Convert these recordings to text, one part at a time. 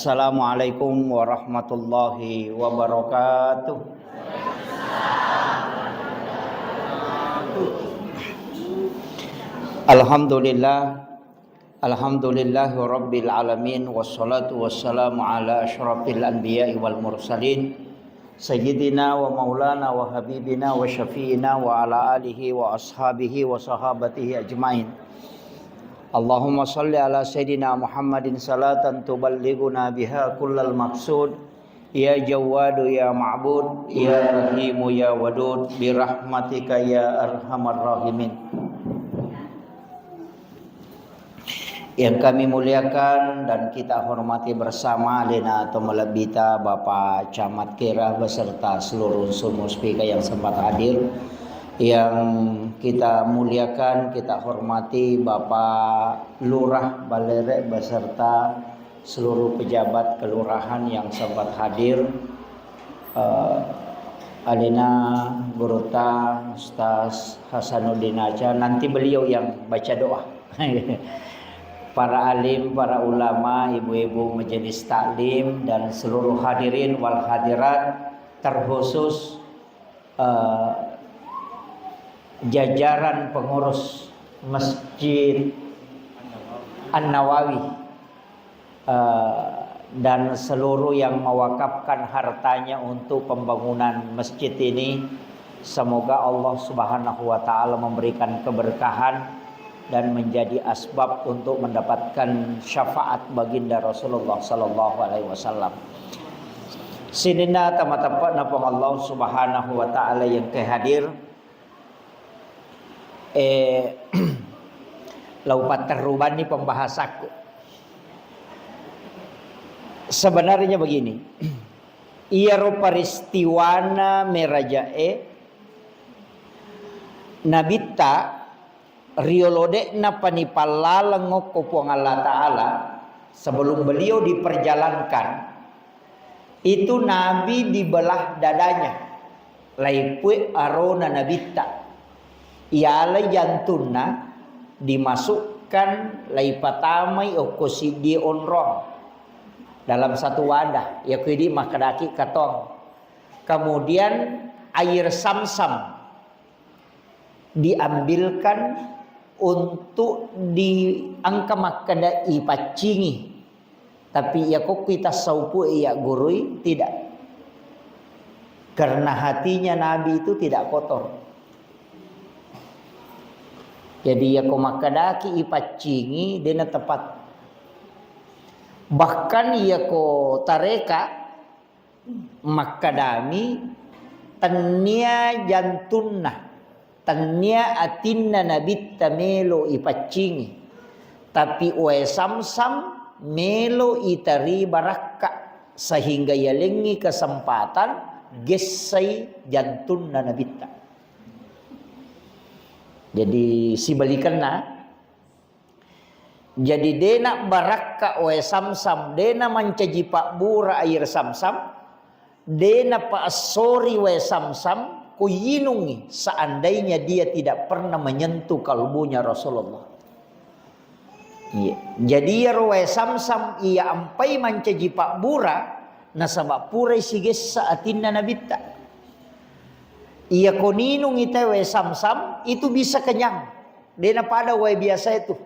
Assalamualaikum warahmatullahi wabarakatuh. Alhamdulillahi rabbil alamin, wassalatu wassalamu ala asyrafil anbiya'i wal mursalin sayyidina wa maulana wa habibina wa syafi'ina wa ala alihi wa ashabihi wa sahabatihi ajmain. Allahumma salli ala sayyidina Muhammadin salatan tuballighuna biha kullal maqsud. Ya Jawadu ya Ma'bud, ya Rahimu ya Wadud, birahmatika ya arhamar rahimin. Yang kami muliakan dan kita hormati bersama Lena Tomalabita, Bapak Camat Kira beserta seluruh unsur muspika yang sempat hadir. Yang kita muliakan, kita hormati Bapak Lurah Balere beserta seluruh pejabat kelurahan yang sempat hadir. Alina Gurota, Ustaz Hasanuddin Aja, nanti beliau yang baca doa. Para alim, para ulama, ibu-ibu majelis taklim dan seluruh hadirin wal hadirat, terkhusus jajaran pengurus Masjid An-Nawawi dan seluruh yang mewakafkan hartanya untuk pembangunan masjid ini. Semoga Allah Subhanahu wa taala memberikan keberkahan dan menjadi asbab untuk mendapatkan syafaat baginda Rasulullah sallallahu alaihi wasallam. Sinina tamat-tamat napong Allah Subhanahu wa taala yang kehadir. Laupat teruban ni pembahasaku. Sebenarnya begini. Iaro peristiwana merajae nabita riolode na panipalalang kopong Allah Ta'ala sebelum beliau diperjalankan. Itu Nabi dibelah dadanya. Laipue arona nabita. Ialah jantuna dimasukkan laipatamai okosidi onrong dalam satu wadah ya kudi makadaki katong. Kemudian air samsam diambilkan untuk diangka makada ipacingi, tapi ya kok kita saupu ya gurui tidak, karena hatinya Nabi itu tidak kotor. Jadi ya ko makadaki ipacingi dena tepat. Bahkan ya ko tareka makadami tania jantunna, tania atinna nabitta melo ipacingi. Tapi ue samsam melo itari baraka sehingga yalengi kesempatan gesai jantunna nabitta. Jadi si balikanna. Jadi dena baraka oe samsam, dena mancaji pak bura air samsam, dena pa asori oe samsam, kuyinungi seandainya dia tidak pernah menyentuh kalbunya Rasulullah. Iya. Jadi ya oe samsam ia ampai mancaji pak bura, nasabak pura siges saatinna nabita. Ia koninung ite we samsam itu bisa kenyang. Dena pada we biasa itu.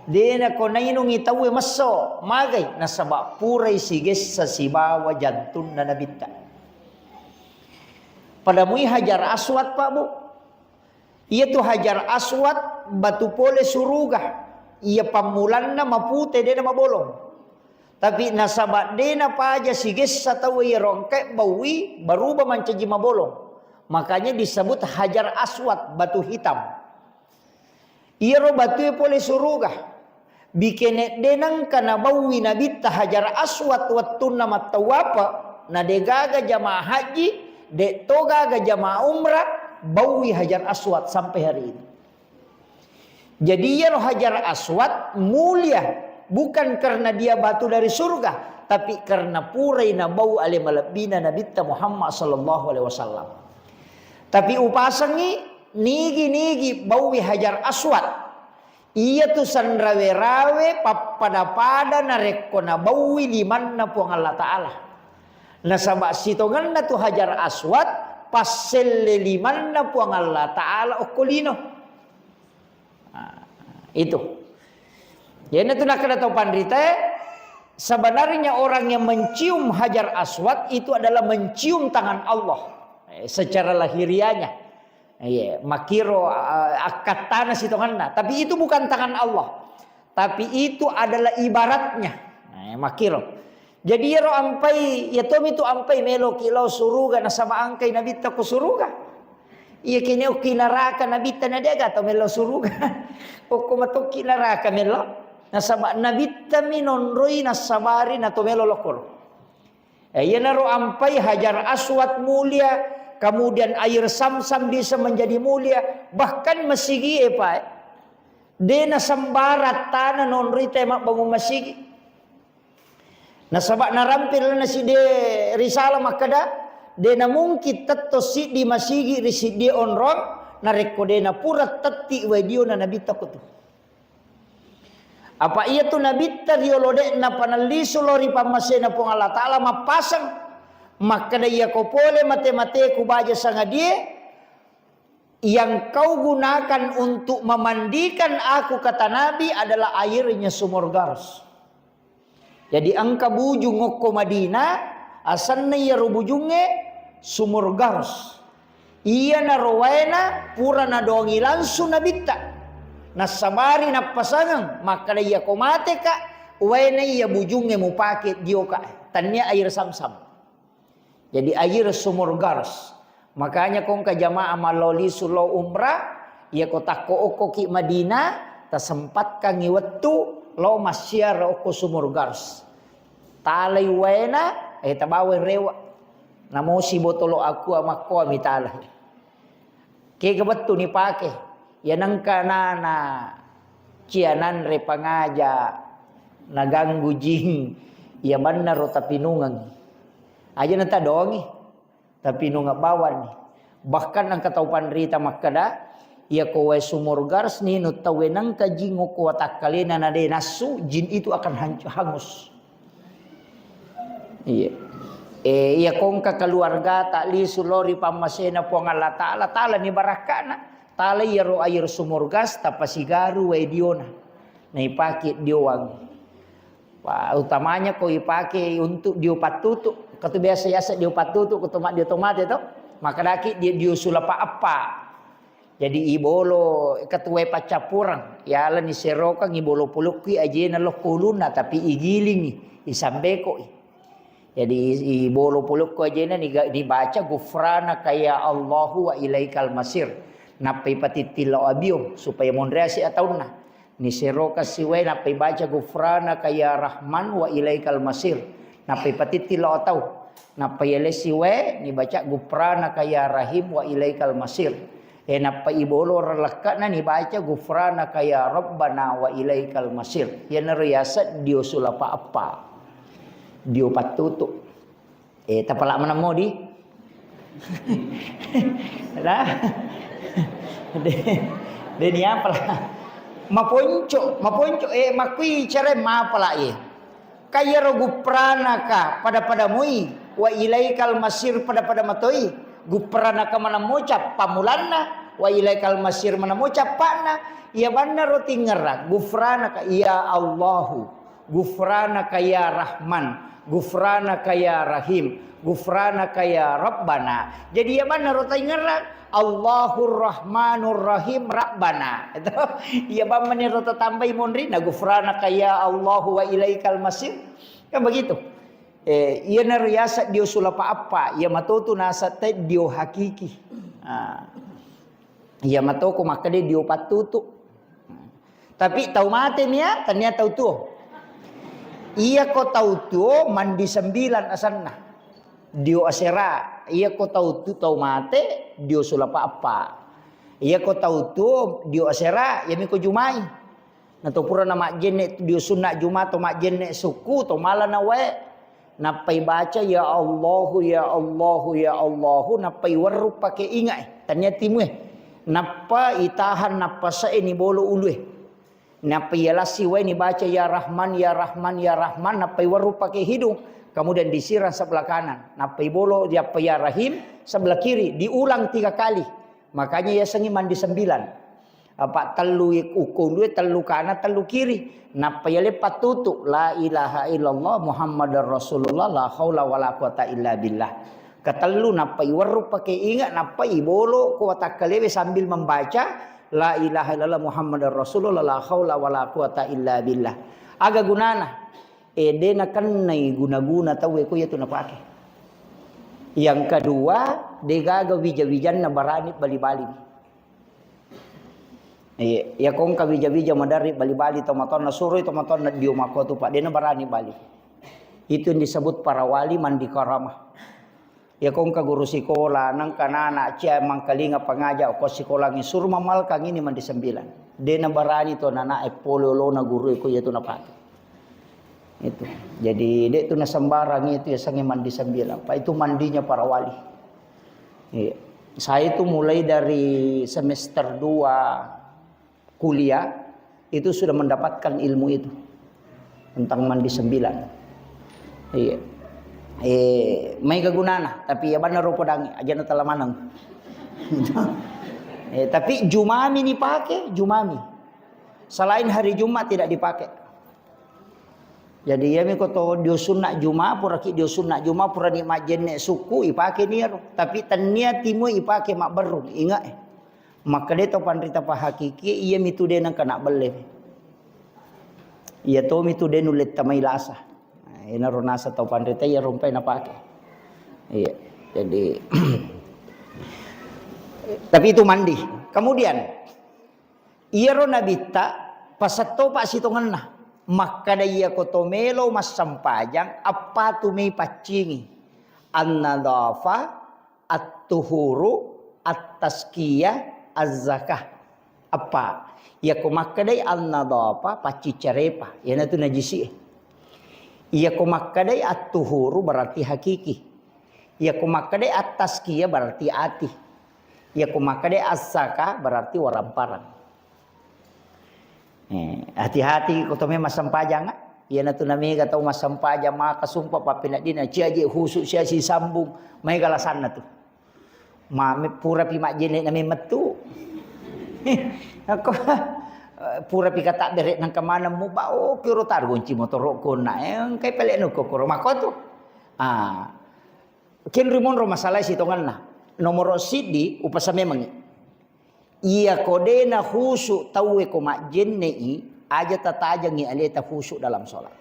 Dena koninung ite we maso magai nasabak purai siges sa sibawa jantun na nabita. Pada mui hajar aswad Pak Bu. Ia tu hajar aswad batu pole suruga. Ia pamulan na mapute dena mabolong. Tapi nasabak dena pa aja siges sa tawe rongke bawi baruba mancaji mabolong. Makanya disebut hajar aswad, batu hitam. Iro batu pole suruga. Bikene denang kana bawi nabita hajar aswad watun nama tawapa. Na degaga jamaah haji, de togaga jamaah umrah, bawi hajar aswad sampai hari ini. Jadi iro hajar aswad mulia. Bukan karena dia batu dari surga. Tapi karena purai na bau alim alabina nabita Muhammad sallallahu alaihi wasallam. Tapi upasangi nigi bawi hajar aswad Iya tu sanrawe-rawe papada-pada na rekko na bawi liman na puang Allah Ta'ala. Nasaba sitongan na tu Hajar Aswad paselle liman na puang Allah Ta'ala okolino. Itu. Jadi itu nak kena tahu pandrita. Sebenarnya orang yang mencium Hajar Aswad itu adalah mencium tangan Allah secara lahirianya. Makiro akatana sitonganna. Tapi itu bukan tangan Allah. Tapi itu adalah ibaratnya. Makiro. Jadi ya ro ampai ya tom itu ampai melo kilau suruga na sama angkai nabi ta ko suruga. Iya kini o kinaraka nabi ta na dega to melo suruga. O ko mato kinaraka melo. Na sama nabi ta minonroi na sabari na to melo lokor. Ya na ro ampai Hajar Aswad mulia. Kemudian air Sam-Sam bisa menjadi mulia. Bahkan masigi Pak. Dena sambarat tanah non-rita mak bangun masigi. Nasabak narampil na si de risala makada. Dena mungkin tetto si di masigi risi de onrong. Nareko dena pura teti wedio na nabita ko tu. Apa iya tu nabita riolode na panaliso lori pamasena pong Allah Ta'ala mapasang. Maka dia kau boleh mate-mate ku baca sangat dia yang kau gunakan untuk memandikan aku kata Nabi adalah airnya sumur Gars. Jadi angka bujung ngoko Madinah asanna ya rubujunge sumur Gars. Iya na rowaina pura na dongi langsung nabita. Nasabari na pasangan maka dia kau mate ka waina iya bujunge mu pakai dio ka tanya air Sam-Sam. Jadi air sumur Gars. Makanya kong ka jamaah maloli sulo umrah. Ya ko tako oko ki Madinah. Ta sempat ka ngiwetu. Lo masyar oko sumur Gars. Talay wena. Tabawe rewa. Namo si botolo aku amako amitala. Kaya kabetu ni pake. Yanang kanana. Cianan repangaja. Naganggu jing. Ya mana rota pinungang. Aja nanta dongi tapi nu ngabawan bahkan ang kataupan rita makada ya kowe sumur Gars ni nu tawenang kajingo ko takalena na de nasu jin itu akan hangus. Iya. Ya kong ka keluarga tak li sulori pamasena po ng Allah Ta'ala ni barakana tala ya ro air sumur Gars tapasigaru we diona na ipakit diowang. Utamanya ko ipake untuk diopat tutuk. Kata biasa-biasa diopat tutuk ketumak dia tomat itu. Maka daki dia sulapa apa. Jadi ibolo ketuwe pacapurang. Ya ala ni seroka ngibolo pulukki aja na lo kuluna tapi igiling isambeko. Jadi ibolo pulukku aja na dibaca gufrana kaya Allahu wa ilaikal masir. Napai patitilo abio supaya mondreasi atauna. Ni seroka siwe napai baca gufrana kaya Rahman wa ilaikal masir. Napai patitilo atau napai ele siwe ni baca gufrana kaya Rahim wa ilaikal masir. Napai ibolo relakana ni baca gufrana kaya Rabbana wa ilaikal masir. Yan riyasat dio sulapa apa. Dio patutu. Tapalak mana mo di? Nah. Deni apa lah? Maponco makui cara mapala kaya rogu pranaka pada mui wa ilaikal masir pada matoi gupranaka mana mocap pamulanna wa ilaikal masir mana mocap pana ya banna roti ngerak gufranaka ya Allahu gufranaka ya Rahman gufranaka ya Rahim gufranaka ya Rabbana. Jadi ya banna roti ngerak Allahur Rahmanur Rahim Rabbana. Itu ya bamane rota tambah monrina gufranaka ya Allahu wa ilaikal masir. Kan begitu. Iya na riyasa dio sulapa apa, ya matoto nasa te dio hakiki. Ya matoko makade dio patutu. Tapi tahu mate niya, tanya tahu tuh. Iya ko tahu tuh mandi 9 asanna. Dio asera, iya ko tahu tu tahu mate, dio sulapa apa. Iya ko tahu tu dio asera, ya mi ko jumai. Na to pura na majenne dio sunnak Jumat to majenne suku to mala na we. Napai baca ya Allahu ya Allahu ya Allahu napai waru pakai ingat. Tanya timu napa itahan napa sa ini bolo ulue. Napa ialah siwai ni baca ya Rahman ya Rahman ya Rahman, napa waru pakai hidung, kemudian disiram sebelah kanan. Napa bolo dia ya Rahim sebelah kiri, diulang 3 kali. Makanya ya sengi mandi 9. Apa telu ukul telu kanan telu kiri. Napa ya lepat tutup la ilaha illallah Muhammadar Rasulullah la haula wala quwata illa billah. Ketelu napa waru pakai ingat, napa bolo kuat kalewe sambil membaca la ilaha illallah Muhammadar Rasulullah la haula wala quwata illa billah. Aga gunana dena kannai guna-guna tahu ko itu napake. Yang kedua, degaga wija-wijan na barani bali-bali. Ya kong ka wija-wija madari bali-bali tomaton na suroi tomaton na dio makotu pak dena barani bali. Itu yang disebut para wali mandi karamah. Ya kong ka guru sekolah nang kanana cia mangkalinga pengaja ko sekolah ngi sur mamal kang ini mandi 9. Dena barani to nana pololo na guru ko yaitu napake. Itu. Jadi dek tu na sembarang itu ya sange mandi 9. Pak itu mandinya para wali. Ya. Saya itu mulai dari semester 2 kuliah itu sudah mendapatkan ilmu itu tentang mandi 9. Iya. May kagunana tapi ya benar rupo dangi aja na talamanang. Tapi jumami ni pakai jumami. Selain hari Jumat tidak dipakai. Jadi ya mi koto dio sunnak Jumat pura ki dio sunnak Jumat pura ni majenne suku ipake niaro. Tapi tania timu ipake mak beru ingat. Maka dia to pandrita pa hakiki iya mitu de nang kana belle. Iya to mitu de nulet tamai lasa. Ina ronasa tau pandrita ya rompai na pake. Iya. Jadi tapi itu mandi. Kemudian iya ro nabita pasato pa sitongan na. Maka daya kotomelo mas sampajang apa tu mei pacingi. An-nadafa at-tuhuru at-taskiyah az-zakah. Apa? Ya ko makadai an-nadafa paci carepa. Ya na tu najisi. Ia kumakadai at-tuhuru berarti hakiki. Ia kumakadai at-taskiyah berarti ati. Ia kumakadai as-zakah berarti waramparang. Hati-hati kau tome masampajang. Ia natu nami kata masampajang maka sumpah papina dina ciaje husuk sia si sambung mai galasan natu. Mame pura pi mak jene nami metu. Aku pura pi kata derek nang kemana mu ba kiro tar gunci motor ko na kai pelek no ko rumah ko tu ken rimon ro masalah si tongan na nomor sidi upasame mangi iya kode na khusyuk tawe ko mak jennei aja tatajangi aleta khusyuk dalam salat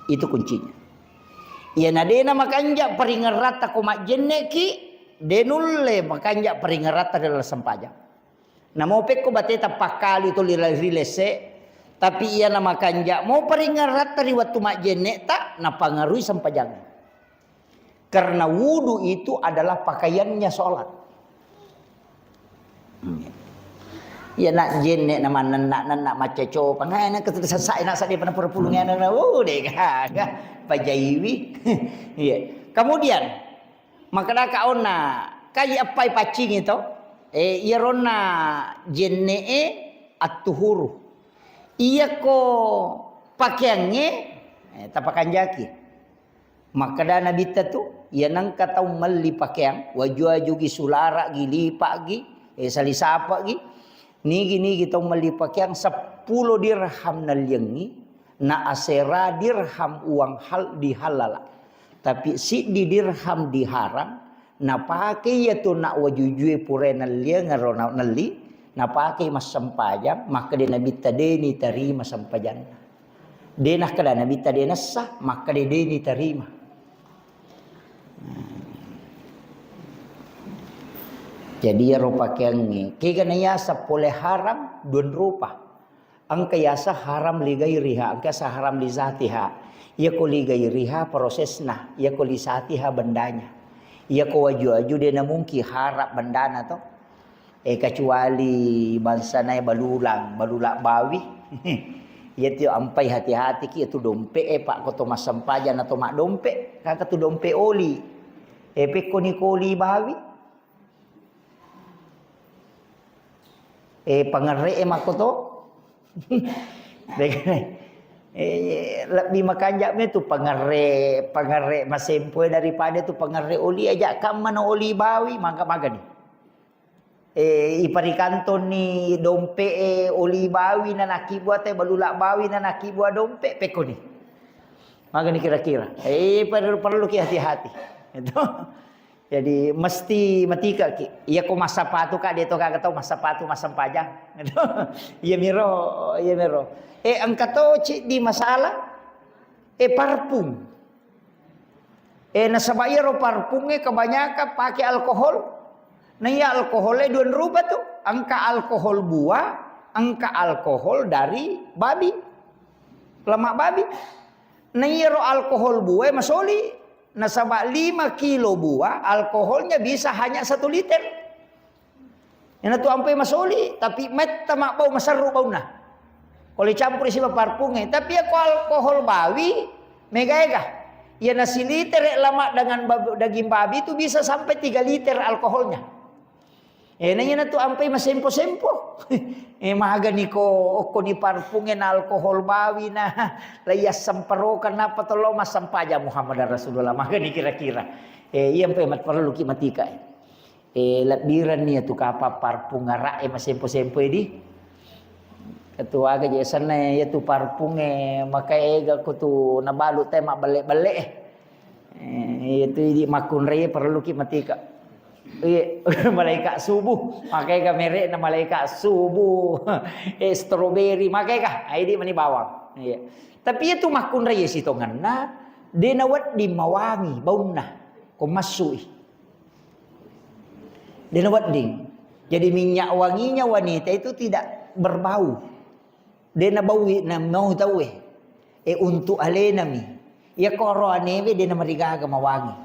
itu kuncinya iya nadena makanja peringerata ko mak jenneki denulle makanja peringerata dalam sempajang. Nah mau peko bateta pakali to rilese tapi ia nama kanja mau peringarat dari waktu mak jene tak napangarui sampajang. Karena wudu itu adalah pakaiannya sholat. Ya nak jene nama nak maceco pangai nak kesesai nak sadi pada perpulungan na deh kagak pajaiwi. Iya. Kemudian maka kaona kai apa pacing itu irona jenne at-tuhuru. Iya ko pakaiannya tapakan jaki. Maka dana bita tu ia nang katau meli pakaian waju gi sulara gi lipa gi salisapa gi nigi tau meli pakaian 10 dirham nalyengi na asera dirham uang hal dihalala. Tapi si di dirham diharam na pakai ya tu nak wajujue purena lia ngarona nali na pakai mas sampajang maka dia nabi tadeni terima sampajang dia nak kada nabi tadena sah maka dia deni terima. Jadi ya rupa kengi kegana yasa pole haram dun rupa angka yasa haram ligai riha angka sa haram li zatiha ya ko ligai riha prosesna ya ko li zatiha bendanya. Ia ko waju dia na mungkin harap bandana to. Kecuali bangsa nai balulak bawi. Ia tu ampai hati-hati ki tu dompe pak ko to masampajan atau mak dompe kaka tu dompe oli. Pe ko ni ko oli bawi. Pangere mak ko to Lebih makanjak me tu pangare masempoe daripada tu pangare oli aja kam mana oli bawi maga ni. Ipari kanton ni dompe oli bawi na nakibua teh balulak bawi na nakibua dompe peko ni. Maga ni kira-kira. Perlu ki hati-hati. Itu. Jadi mesti matika ki. Ia ko masa patu kak dia to kagak tahu masa patu masa pajang. Itu. Ia miro. Angkato cik di masalah parfum. Nasabaya ro parfumnya kebanyakan pakai alkohol. Nah ya alkoholnya dua rubah tuh. Angka alkohol buah, angka alkohol dari babi. Lemak babi. Nah ya ro alkohol buah masoli. Nasabak 5 kilo buah alkoholnya bisa hanya 1 liter. Yang tu ampai masoli tapi met tamak bau masaru bau nah. Kalau campur isi parfumnya, tapi ya alkohol bawi mega-ega. Ya nasi liter lemak dengan daging babi itu bisa sampai 3 liter alkoholnya. Nanya tu ampai masempo-sempo. Mahaga ni ko ni parfumnya na alkohol bawi na layas samparokan na patolo masampaja Muhammad Rasulullah. Mahaga ni kira-kira. Iya ampai mat perlu ki matika. Labiran ni tu kapa parfum ngara masempo-sempo di. Ketua aga je sana ya tu parfumnya maka ega ko tu nabalu tema balik-balik. Itu di makun raya perlu ki matika. Malaikat subuh makai ka merek na malaikat subuh strawberry makai ka ini mani bawang tapi itu makun raya sitongan na denawat di mawangi bauna ko masui denawat ding jadi minyak wanginya wanita itu tidak berbau dena bawi na mau tahu untuk alenami ya korone dena marigaga mawangi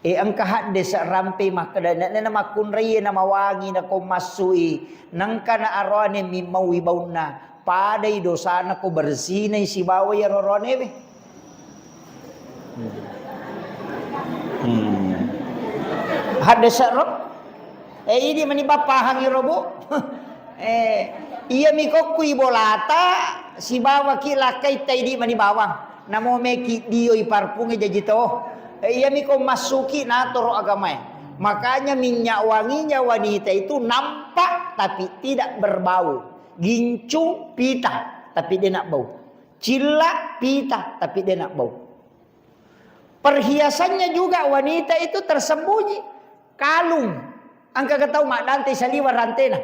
ang kahat de sa rampe makadana na makun raya na mawangi na ko masui nang kana arone mi mawibaw na paday dosa na ko bersinay si baway arone be. Hade sa ro ini mani bapahang irobo iya mi ko kui bolata si bawa ki lakay tay di mani bawang namo me ki dioy parpunge jajito. Iya miko masuki natoro agamanya. Makanya minyak wanginya wanita itu nampak tapi tidak berbau. Gincung pita tapi dia nak bau. Cila pita tapi dia nak bau. Perhiasannya juga wanita itu tersembunyi. Kalung. Angka kataw mak dante saliwang rantena.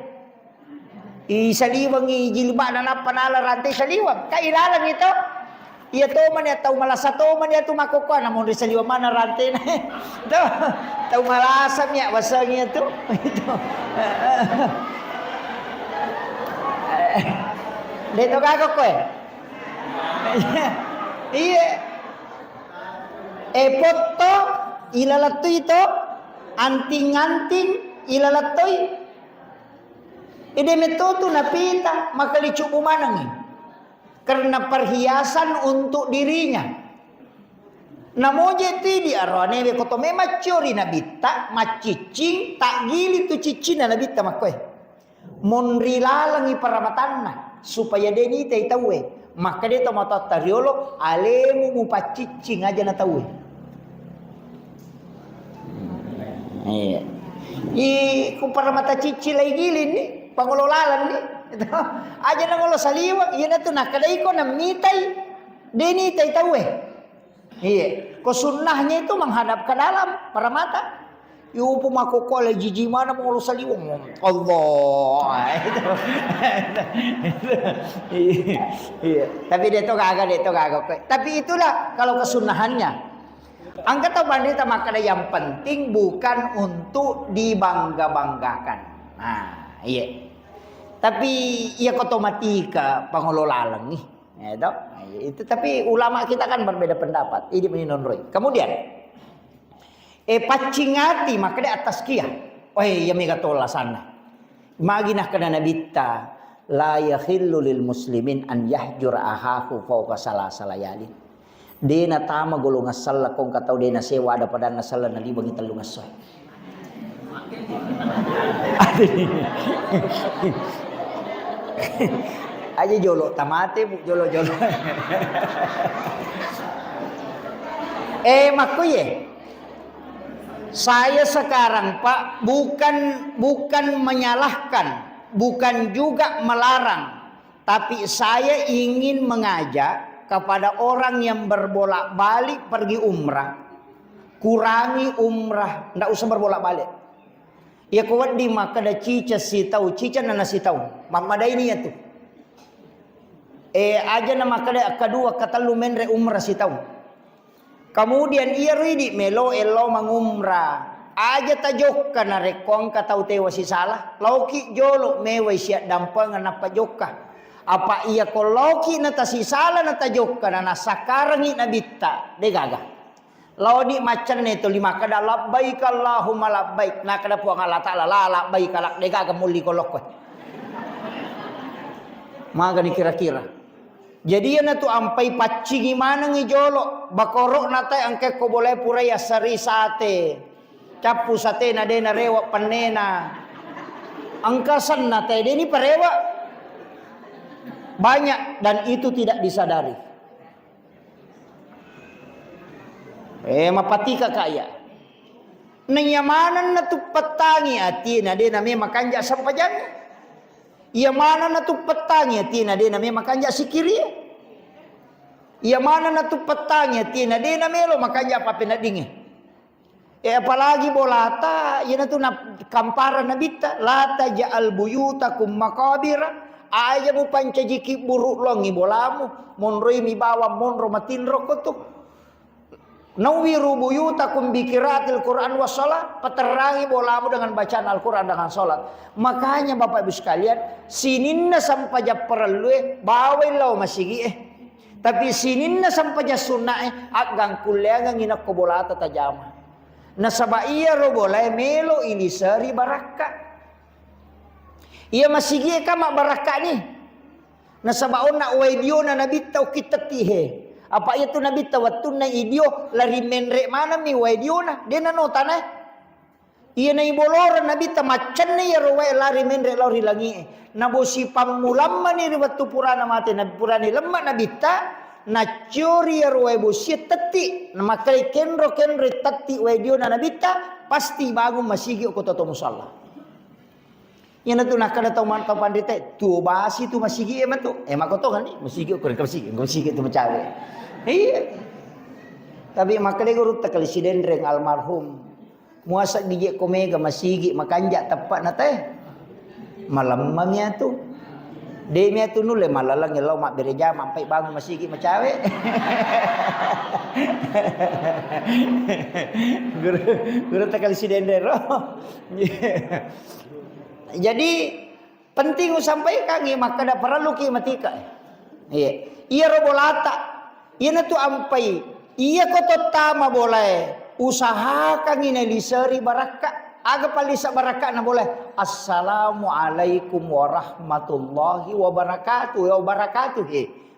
Saliwang jilbab na panala rante saliwang. Kailalang ito. Iya to man ya tahu malasa to man ya tu makoko namun di saliwa mana rantai na. Tahu malasam ya basangnya tu. Itu. Dito kako ko Iya. Foto ilalatoy ito anting-anting ilalatoy. Ide metodo napita makalicu bumanang karena perhiasan untuk dirinya. Namoje ti di arone be koto me macori na bitta macicing tak gili tu cicina na bitta makoy. Mon rilalangi paramatanna supaya deni tay tawe. Maka dia tomato tariolo alemu mu pacicing aja na tawe. Iya. Kung paramata cici lay gilin ni pangololalan ni. Aja na ngolo saliwang, iya na to nakadai ko na mitay. Deni tay tawe. Iya, ko sunnahnya itu menghadap ke dalam para mata. Yupo makokole jiji mana ngolo saliwang. Allah. Iya. Tapi dia to kagak. Tapi itulah kalau kesunahannya. Angkat bandita makanya yang penting bukan untuk dibangga-banggakan. Nah, iya. Tapi ia otomatika pangololalang nih. Itu tapi ulama kita kan berbeda pendapat. Ini meninonroi. Kemudian pacingati makanya atas kia. Oh iya mega tola sana. Maginah kana nabitta la yakhillu lil muslimin an yahjur ahahu fawqa salasalayalin. Dena tama golongan salla kong katau dena sewa ada pada nasalla na libang italung asoy. Aja jolo tamate bu jolo. Makuye. Saya sekarang Pak bukan menyalahkan, bukan juga melarang, tapi saya ingin mengajak kepada orang yang berbolak-balik pergi umrah, kurangi umrah, ndak usah berbolak-balik. Ya kuat di maka ada cica si tahu, cica nana si tahu, mamada ini ya tuh. Aja nama kedua kata lu menre umrah si tahu. Kemudian ia ridi melo elo mangumrah. Aja tajok kana rekong katau tewa si salah. Lauki jolo mewe siat dampangan apa jokka. Apa ia ko lauki nata si salah nata jokka na sakarangi nabitta degaga. Laudi macan neto lima kada labbaik Allahumma labbaik. Na kada puang Allah Ta'ala la labbaik kalak degaga muli kolok. Maga ni kira-kira. Jadi yana tu ampai paci gimana ngijolo bakorok natai angke ko boleh pura ya sari sate capu sate na dena rewa panena angkasan natai deni parewa banyak dan itu tidak disadari. Mapatika kaya nanyamanan na tu petangi ati na dena me makanja sampajan. Ia mana na tu petangnya tina dena me makanja sikiri. Ia mana na tu petangnya tina dena melo makanja apa pena dinge. Apalagi bolata ia na tu na kampara nabita lata ja'al buyutakum maqabira aja bu pancajiki buruk longi bolamu monroi mi bawa monro matinro kotu. Nawiru buyutakum bikiratil Quran was salat, peterangi bolamu dengan bacaan Al-Quran dengan salat. Makanya Bapak Ibu sekalian, sininna sampaja perlu bawailau masigi tapi sininna sampaja sunnah agang kuliah nginak ko bolata tajama. Nasaba iya ro boleh melo ini seri baraka. Iya masigi kama baraka ni. Nasaba onna waidio na nabi tau kita tihe. Apa itu nabi tawatun na idio lari menre mana mi waidio na dia na notana. Iya na iboloran nabi tamacan na yarowai lari menre lari langi. Nabosi pamulamma ni riwatu purana mate nabi purani lemma nabi ta na curi yarowai bosi tati na makai kenro tati waidio na nabi ta pasti bagu masigi ko toto musalla. Yan na to nakada tau man tau pandite tu basi tu masigi tu makoto kan ni masigi ko masigi tu macawe. Iya. Tapi makanya guru tak kalisiden reng almarhum. Muasa gigi komega masigi makanja tepat nate. Malam mamnya tu. Demia tu nule malalang ngelau mak bereja mampai bangun masigi macawe. Guru tak kalisiden reng. Jadi penting sampai kangi maka ada perlu ki matika. Iya. Iya robolata. Iya na tu ampai. Iya ko totama boleh. Usahakan ini liseri baraka. Aga palisa baraka na boleh. Assalamualaikum warahmatullahi wabarakatuh. Ya wabarakatuh.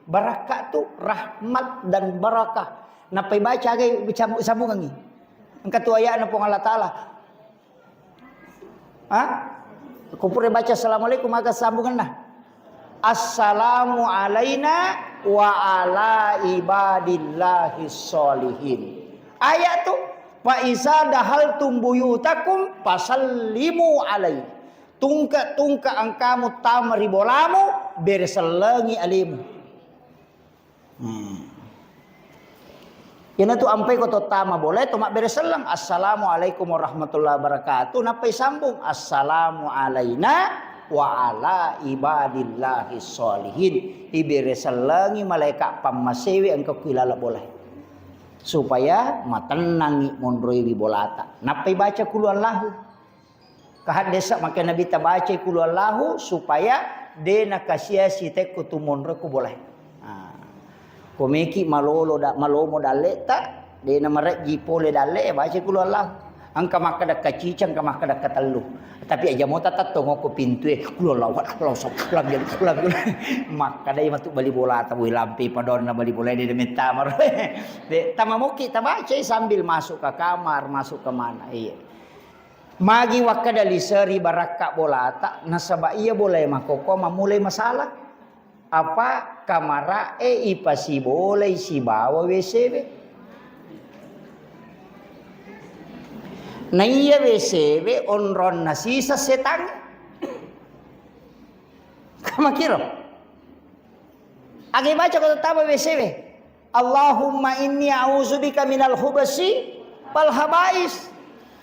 Baraka tu rahmat dan barakah. Napai baca agay sambungan ni. Ang katuayaan na pong Allah Ta'ala. Kumpul baca assalamualaikum aga sambungan na. Assalamu alaina wa ala ibadillahi sholihin. Ayat tu fa iza dahaltum buyutakum fasallimu alai. Tungka angkamu tamari bolamu berselengi alimu. Yana tu ampai ko tama boleh tomak bereselang assalamualaikum warahmatullahi wabarakatuh napai sambung assalamu alaina wa ala ibadillahi sholihin ibereselangi malaikat pamasewi engkau kilala boleh supaya matenangi mondroi bibolata napai baca kulu Allahu kahad desa maka nabi ta baca kulu Allahu supaya dena kasia sitek kutu mondroi ku boleh. Komeki malomo dalle ta dena marek jipole dalle baca kulu Allah angka maka dak kacicang ka maka dak katalu tapi aja mau tatat tongok ko pintu kulu Allah kalau sok pulang maka dai matu bali bola ta bui lampi padon na bali bola de minta mar de tamamoki ta baca sambil masuk ke kamar masuk ke mana iya magi wakada liseri baraka bola ta nasaba iya boleh makoko mamulai masalah apa kamara ipa si boleh si bawa WC be. Na iya WC be onron na sisa setan. Kama kiro. Agi baca kau tahu WC be. Allahumma inni a'udzubika minal khubasi wal habais.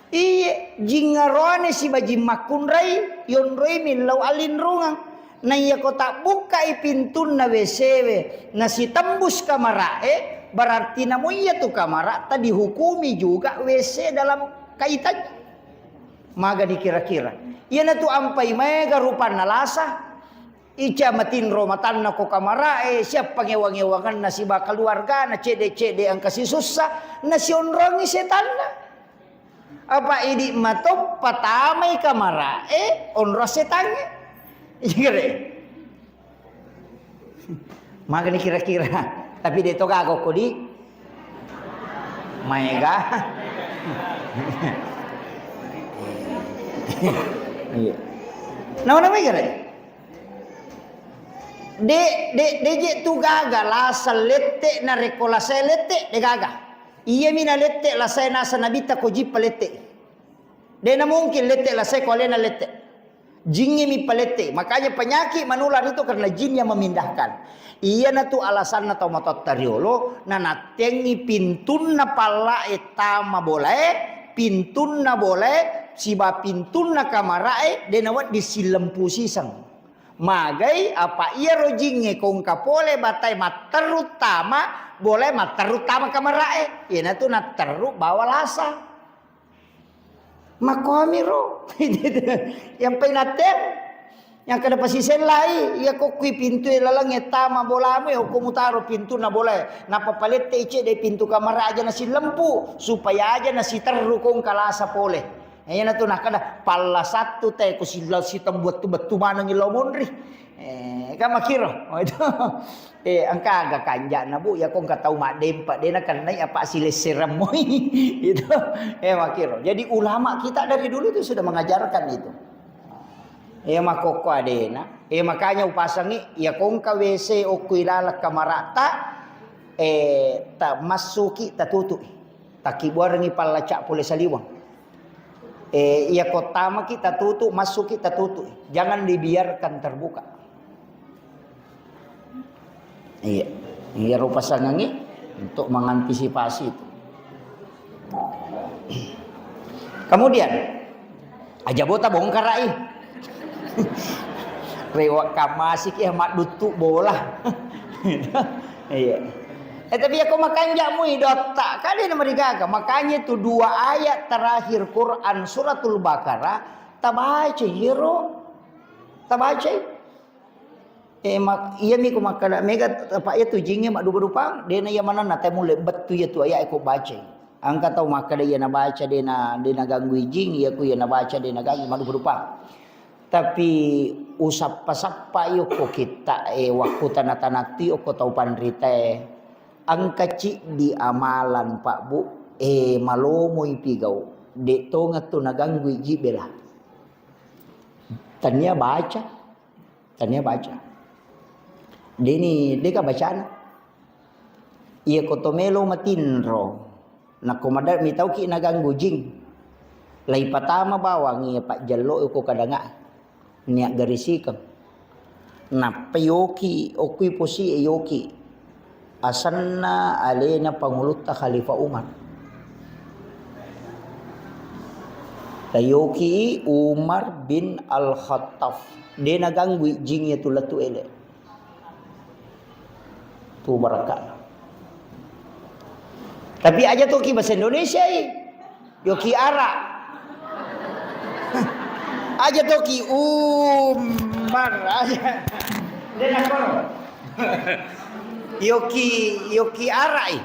Iya jingarone si baji makunrai yonroi min lau alin rungang. Na iya ko tak buka pintun na WC be. Na si tembus kamara berarti namo iya tu kamara tadi hukumi juga WC dalam kaitannya. Maga dikira-kira. Iya na tu ampai mega rupan nalasa. Ica matin romatan na ko kamara siap pangewangewangan na si bakal keluarga na cede-cede ang kasih susah na si onrongi setan na. Apa idi matop patamay kamara onro setannya. Iya Maga ni kira-kira tapi dito gago ko di mega. Iya. Naon namanya gare? De tu gaga la salette na recola selette de gaga. Iya mina lette la sai nasa nabita ko jipa lette. De na mungkin lette la sai ko alena lette. Jinnya mi palette. Makanya penyakit menular itu karena jin yang memindahkan. Iya na tu alasan na tomatot tariolo na natengi pintun na pala etama boleh, pintun na boleh, siba pintun na kamara de nawat disilempu sisang. Magai apa iya rojinge kong kapole batai terutama boleh terutama kamarae ina tu na teru bawa lasa makomiro yang penatem yang kada pasisen lai iya ko kui pintu lalang etama bolamu ya ko mutaro pintu na boleh na papalete ice de pintu kamara aja nasi lempu supaya aja nasi teru kong kalasa pole. Ayan na to nakada pala satu teh ko si tembuat tu mana ngilaw monri. Kamakiro. Oh itu. Ang kaga kanja na bu ya kong katau madem pak dena kanai apa sileseram mo itu. Makiro. Jadi ulama kita dari dulu itu sudah mengajarkan itu. Makoko adena. Makanya upasangi ya kong ka WC o kuilala kamarata ta masuki tatutu. Takibuarangi palacak pole saliwang. Ya kotama kita tutup, masuk kita tutup. Jangan dibiarkan terbuka. Iya rupa sangangi untuk mengantisipasi itu. Kemudian aja bota bongkar ai. Rewak kamasik ya mak dutu bola. Iya. Tapi aku makan jamu idota kali nama digaga. Makanya itu 2 ayat terakhir Quran suratul Baqarah tabaca hero. Tabaca. Iya mi ko makala mega apa itu jinge mak dupa dena ya mana na temu lebet tu ya tu ayat aku baca. Angka tahu makala ya na baca dena ganggu jing ya ku ya na baca dena ganggu mak dupa. Tapi usap pasapa yo ko kita waktu tanah-tanah ko tau panrite. Ang kecil di amalan Pak Bu malomoy pigaw de to nga to naganggu jibela tanya baca deni deka bacaan iya kotomelo matinro na kumadar mitaw ki naganggu jing lay patama bawang iya Pak Jallo ko kadanga niya garisikam na payoki okui posi yoki asanna alena pangulutta Khalifah Umar. Tayoki Umar bin Al-Khattab. Dia naganggu jingnya tu latu ele. Tu barakat. Tapi aja tu ki bahasa Indonesia Yoki Ara. Aja tu ki Umar aja. Dia nak Yoki Arai.